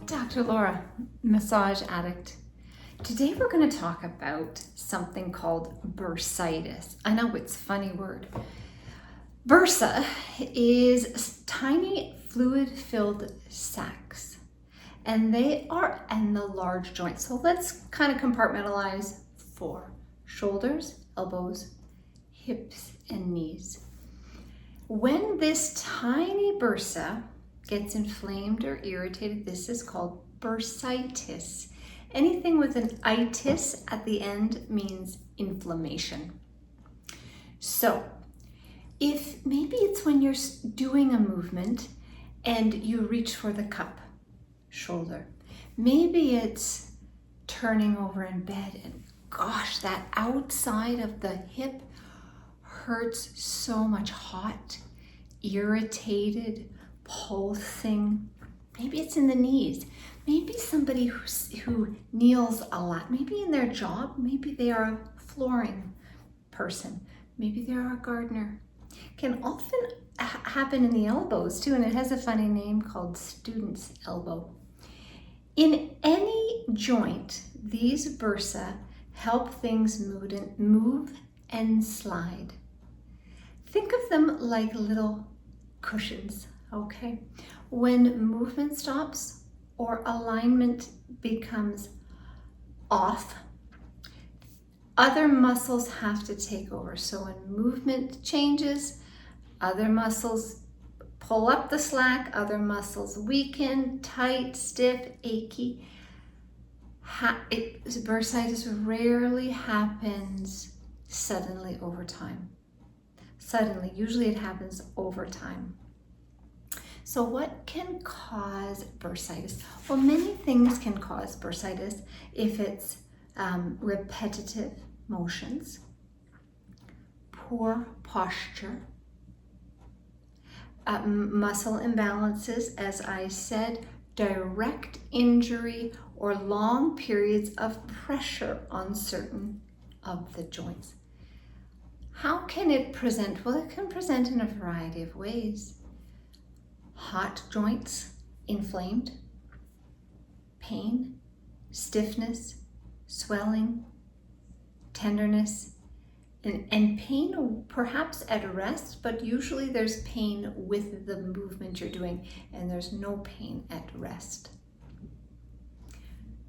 Dr. Laura, massage addict. Today we're going to talk about something called bursitis. I know it's a funny word. Bursa is tiny fluid-filled sacs, and they are in the large joints. So let's kind of compartmentalize 4: shoulders, elbows, hips, and knees. When this tiny bursa gets inflamed or irritated, this is called bursitis. Anything with an itis at the end means inflammation. So if maybe it's when you're doing a movement and you reach for the cup, shoulder. Maybe it's turning over in bed and gosh, that outside of the hip hurts so much, hot, irritated, pulsing. Maybe it's in the knees. Maybe somebody who kneels a lot, maybe in their job, maybe they are a flooring person, maybe they're a gardener. Can often happen in the elbows too, and it has a funny name called student's elbow. In any joint, these bursa help things move and slide. Think of them like little cushions, okay? When movement stops or alignment becomes off, other muscles have to take over. So when movement changes, other muscles pull up the slack, other muscles weaken, tight, stiff, achy. Bursitis rarely happens suddenly over time. Suddenly, usually it happens over time. So what can cause bursitis? Well, many things can cause bursitis if it's repetitive motions, poor posture, muscle imbalances, as I said, direct injury, or long periods of pressure on certain of the joints. How can it present? Well, it can present in a variety of ways. Hot joints, inflamed, pain, stiffness, swelling, tenderness, and pain perhaps at rest, but usually there's pain with the movement you're doing, and there's no pain at rest.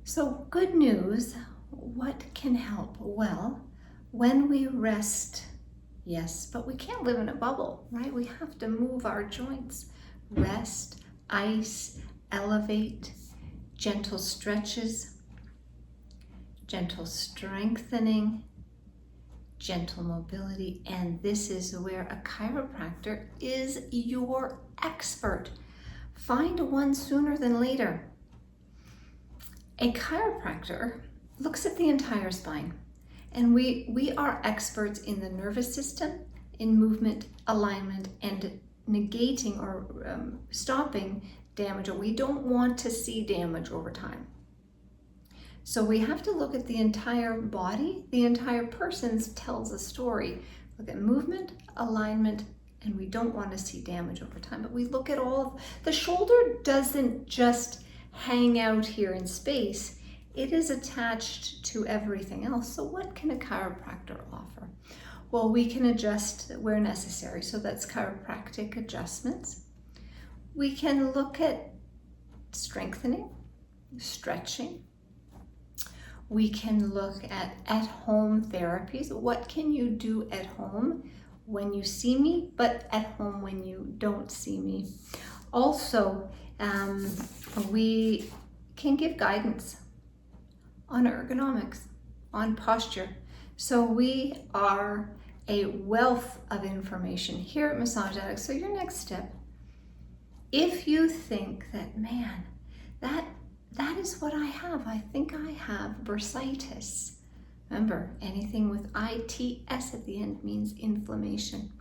So good news, what can help? Well, when we rest, yes, but we can't live in a bubble, right? We have to move our joints. Rest, ice, elevate, gentle stretches, gentle strengthening, gentle mobility, and this is where a chiropractor is your expert. Find one sooner than later. A chiropractor looks at the entire spine, and we are experts in the nervous system, in movement, alignment, and negating or stopping damage, or we don't want to see damage over time. So we have to look at the entire body, the entire person tells a story. Look at movement, alignment, and we don't want to see damage over time, but we look at all of, the shoulder doesn't just hang out here in space, it is attached to everything else. So what can a chiropractor offer? Well, we can adjust where necessary, so that's chiropractic adjustments. We can look at strengthening, stretching. We can look at home therapies. What can you do at home when you see me, but at home when you don't see me? Also, we can give guidance on ergonomics, on posture. So we are a wealth of information here at Massage Addict. So your next step, if you think that, man, that is what I have. I think I have bursitis. Remember, anything with ITS at the end means inflammation.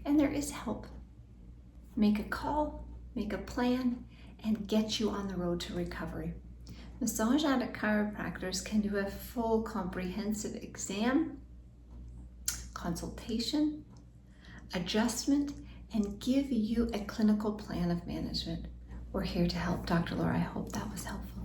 And there is help. Make a call, make a plan, and get you on the road to recovery. Massage Addict chiropractors can do a full comprehensive exam, consultation, adjustment, and give you a clinical plan of management. We're here to help. Dr. Laura, I hope that was helpful.